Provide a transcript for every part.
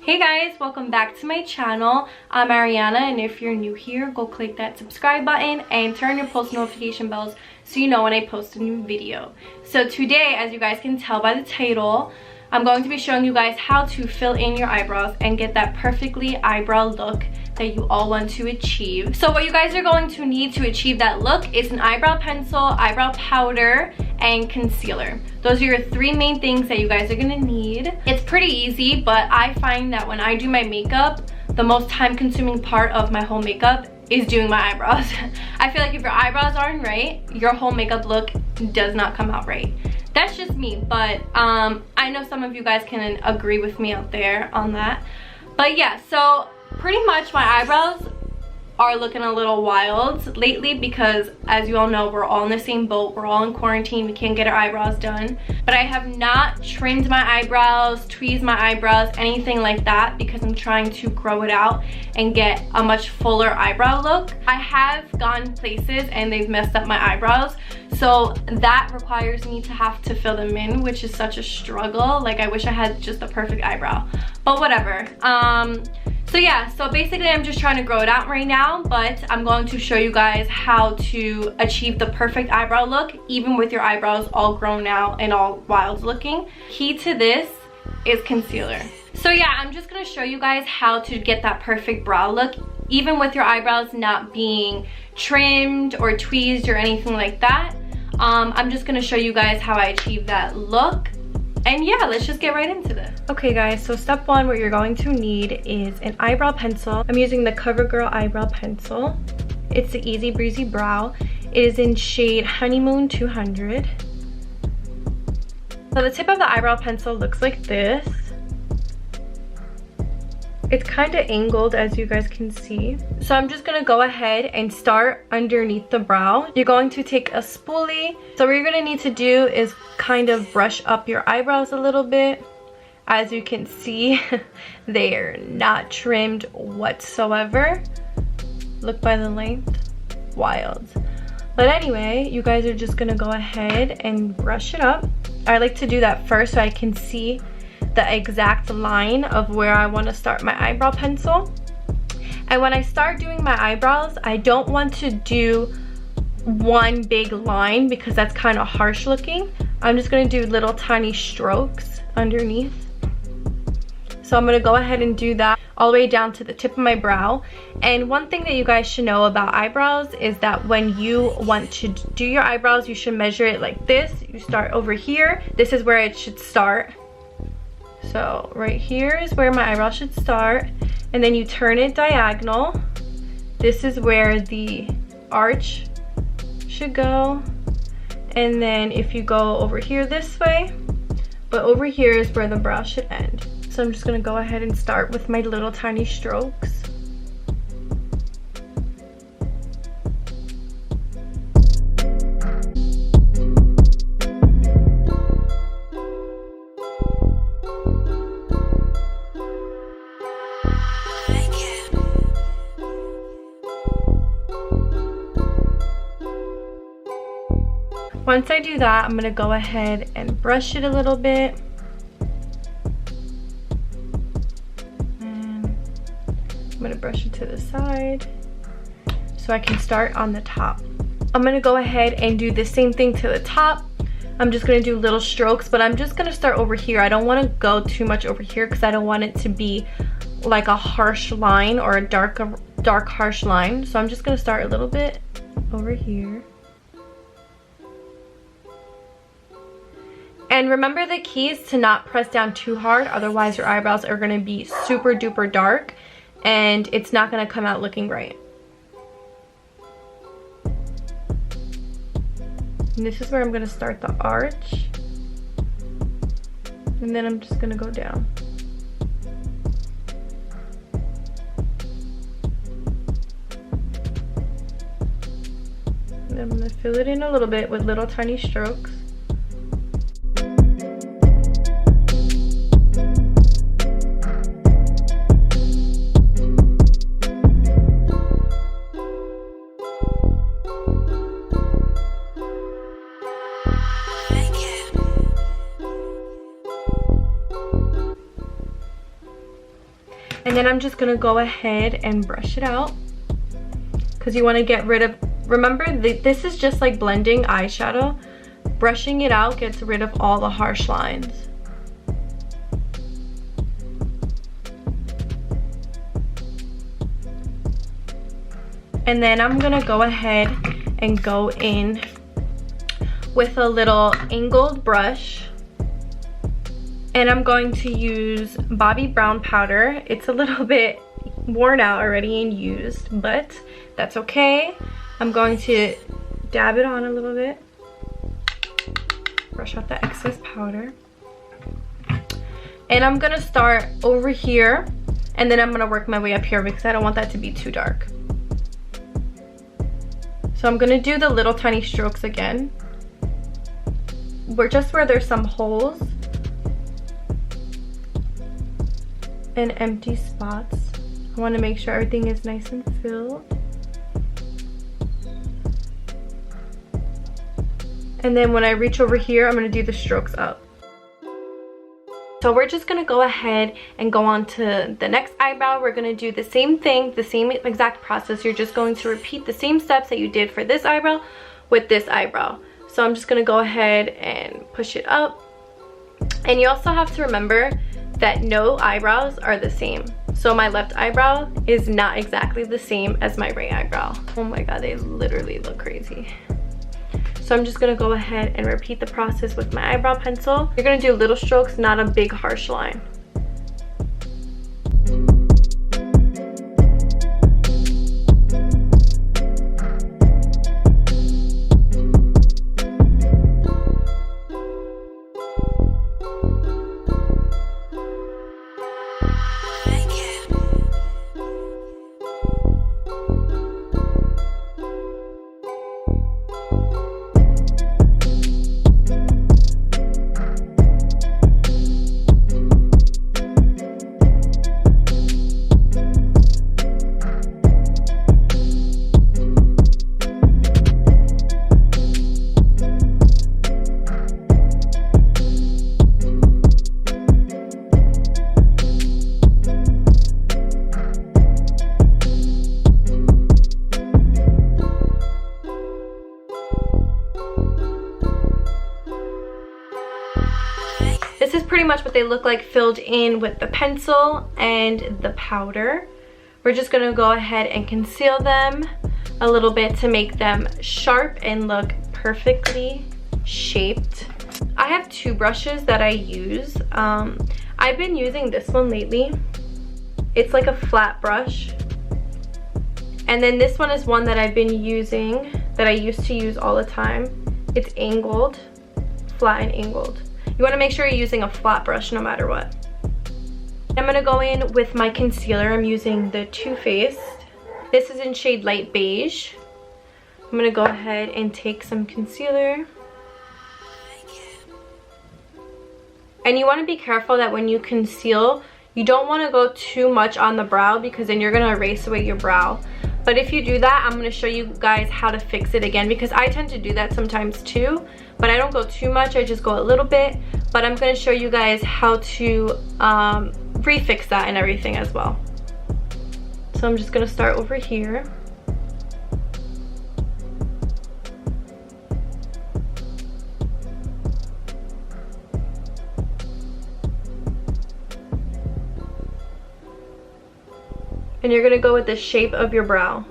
Hey guys, welcome back to my channel. I'm Ariana, and if you're new here, go click that subscribe button and turn your post notification bells so you know when I post a new video. So today, as you guys can tell by the title, I'm going to be showing you guys how to fill in your eyebrows and get that perfectly eyebrow look that you all want to achieve. So what you guys are going to need to achieve that look is an eyebrow pencil, eyebrow powder, and concealer. Those are your three main things that you guys are gonna need. It's pretty easy, but I find that when I do my makeup, the most time-consuming part of my whole makeup is doing my eyebrows. I feel like if your eyebrows aren't right, your whole makeup look does not come out right. That's just me, but I know some of you guys can agree with me out there on that. But yeah, so pretty much my eyebrows are looking a little wild lately because, as you all know, we're all in the same boat. We're all in quarantine. We can't get our eyebrows done. But I have not trimmed my eyebrows, tweezed my eyebrows, anything like that, because I'm trying to grow it out and get a much fuller eyebrow look. I have gone places and they've messed up my eyebrows, so that requires me to have to fill them in, which is such a struggle. Like, I wish I had just the perfect eyebrow, but whatever. So yeah, so basically I'm just trying to grow it out right now, but I'm going to show you guys how to achieve the perfect eyebrow look, even with your eyebrows all grown out and all wild looking. Key to this is concealer. So yeah, I'm just gonna show you guys how to get that perfect brow look, even with your eyebrows not being trimmed or tweezed or anything like that. I'm just gonna show you guys how I achieve that look. And yeah, let's just get right into this. Okay guys, so step one, what you're going to need is an eyebrow pencil. I'm using the Covergirl eyebrow pencil. It's the Easy Breezy Brow. It is in shade Honeymoon 200. So the tip of the eyebrow pencil looks like this. It's kind of angled, as you guys can see. So I'm just gonna go ahead and start underneath the brow. You're going to take a spoolie. So what you're gonna need to do is kind of brush up your eyebrows a little bit. As you can see, they're not trimmed whatsoever. Look by the length, wild. But anyway, you guys are just gonna go ahead and brush it up. I like to do that first so I can see the exact line of where I want to start my eyebrow pencil. And when I start doing my eyebrows, I don't want to do one big line because that's kind of harsh looking. I'm just going to do little tiny strokes underneath. So I'm going to go ahead and do that all the way down to the tip of my brow. And one thing that you guys should know about eyebrows is that when you want to do your eyebrows, you should measure it like this. You start over here. This is where it should start. So right here is where my eyebrow should start, and then you turn it diagonal. This is where the arch should go, and then if you go over here this way, but over here is where the brow should end. So I'm just gonna go ahead and start with my little tiny strokes. Once I do that, I'm gonna go ahead and brush it a little bit. And I'm gonna brush it to the side so I can start on the top. I'm gonna go ahead and do the same thing to the top. I'm just gonna do little strokes, but I'm just gonna start over here. I don't wanna go too much over here because I don't want it to be like a harsh line or a dark harsh line. So I'm just gonna start a little bit over here. And remember, the key is to not press down too hard, otherwise your eyebrows are going to be super duper dark and it's not going to come out looking right. And this is where I'm going to start the arch, and then I'm just going to go down. And I'm going to fill it in a little bit with little tiny strokes. And then I'm just gonna go ahead and brush it out because you want to get rid of, remember this is just like blending eyeshadow. Brushing it out gets rid of all the harsh lines. And then I'm gonna go ahead and go in with a little angled brush. And I'm going to use Bobbi brown powder. It's a little bit worn out already and used, but that's okay. I'm going to dab it on a little bit. Brush out the excess powder. And I'm gonna start over here, and then I'm gonna work my way up here because I don't want that to be too dark. So I'm gonna do the little tiny strokes again. Just where there's some holes and empty spots. I want to make sure everything is nice and filled. And then when I reach over here, I'm going to do the strokes up. So we're just going to go ahead and go on to the next eyebrow. We're going to do the same thing, the same exact process. You're just going to repeat the same steps that you did for this eyebrow with this eyebrow. So I'm just going to go ahead and push it up. And you also have to remember that no eyebrows are the same. So my left eyebrow is not exactly the same as my right eyebrow. Oh my god, they literally look crazy. So I'm just gonna go ahead and repeat the process with my eyebrow pencil. You're gonna do little strokes, not a big harsh line. This is pretty much what they look like filled in with the pencil and the powder. We're just gonna go ahead and conceal them a little bit to make them sharp and look perfectly shaped. I have two brushes that I use. I've been using this one lately. It's like a flat brush. And then this one is one that I've been using, that I used to use all the time. It's angled, flat and angled. You want to make sure you're using a flat brush no matter what. I'm going to go in with my concealer. I'm using the Too Faced. This is in shade Light Beige. I'm going to go ahead and take some concealer. And you want to be careful that when you conceal, you don't want to go too much on the brow because then you're going to erase away your brow. But if you do that, I'm going to show you guys how to fix it again because I tend to do that sometimes too. But I don't go too much, I just go a little bit. But I'm going to show you guys how to refix that and everything as well. So I'm just going to start over here. And you're going to go with the shape of your brow.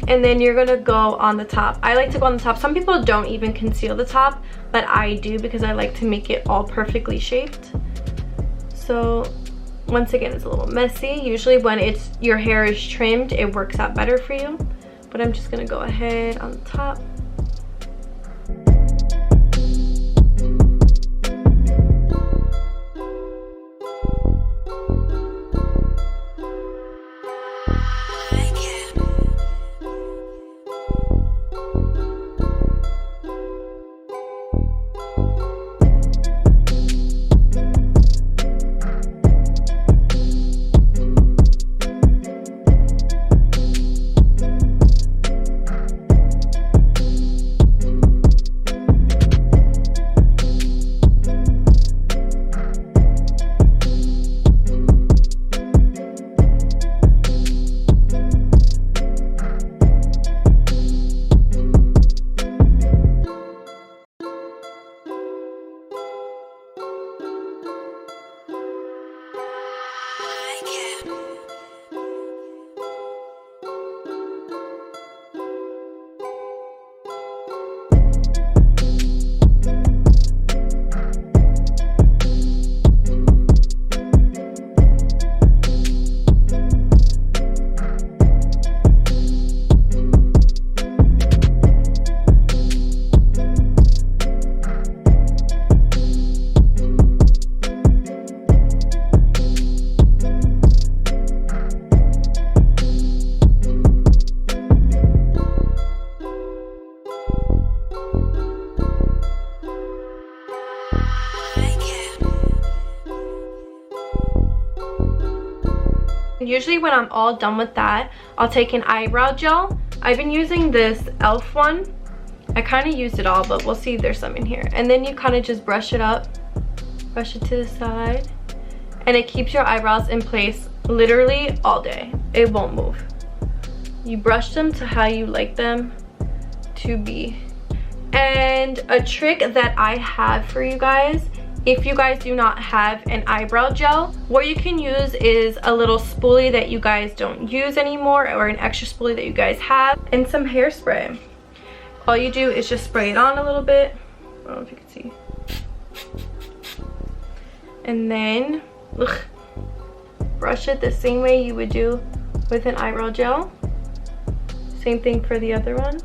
And then you're gonna go on the top. I like to go on the top. Some people don't even conceal the top, but I do because I like to make it all perfectly shaped. So once again, it's a little messy. Usually when your hair is trimmed, it works out better for you. But I'm just gonna go ahead on the top. Usually when I'm all done with that, I'll take an eyebrow gel. I've been using this e.l.f. one. I kind of used it all, but we'll see if there's some in here. And then you kind of just brush it up, brush it to the side, and it keeps your eyebrows in place literally all day. It won't move. You brush them to how you like them to be. And a trick that I have for you guys, if you guys do not have an eyebrow gel, what you can use is a little spoolie that you guys don't use anymore, or an extra spoolie that you guys have, and some hairspray. All you do is just spray it on a little bit. I don't know if you can see. And then brush it the same way you would do with an eyebrow gel. Same thing for the other one.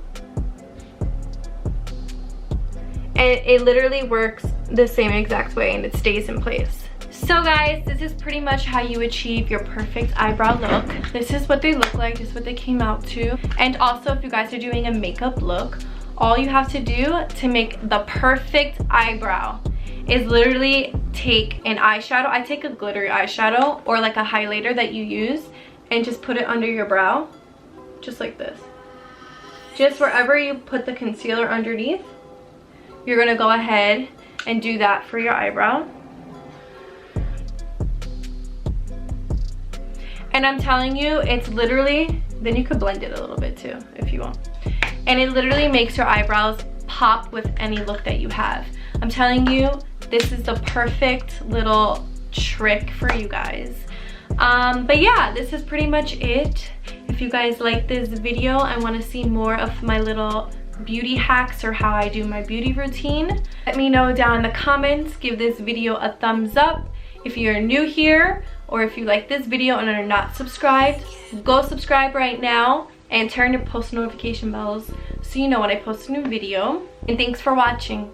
And it literally works the same exact way, and it stays in place. So guys, this is pretty much how you achieve your perfect eyebrow look. This is what they look like, this is what they came out to. And also, if you guys are doing a makeup look, all you have to do to make the perfect eyebrow is literally take an eyeshadow. I take a glittery eyeshadow or like a highlighter that you use, and just put it under your brow, just like this. Just wherever you put the concealer underneath, you're gonna go ahead and do that for your eyebrow. And I'm telling you, it's literally, then you could blend it a little bit too if you want. And it literally makes your eyebrows pop with any look that you have. I'm telling you, this is the perfect little trick for you guys. But yeah, this is pretty much it. If you guys like this video and want to see more of my little beauty hacks or how I do my beauty routine, let me know down in the comments. Give this video a thumbs up. If you're new here, or if you like this video and are not subscribed, go subscribe right now and turn your post notification bells so you know when I post a new video. And thanks for watching.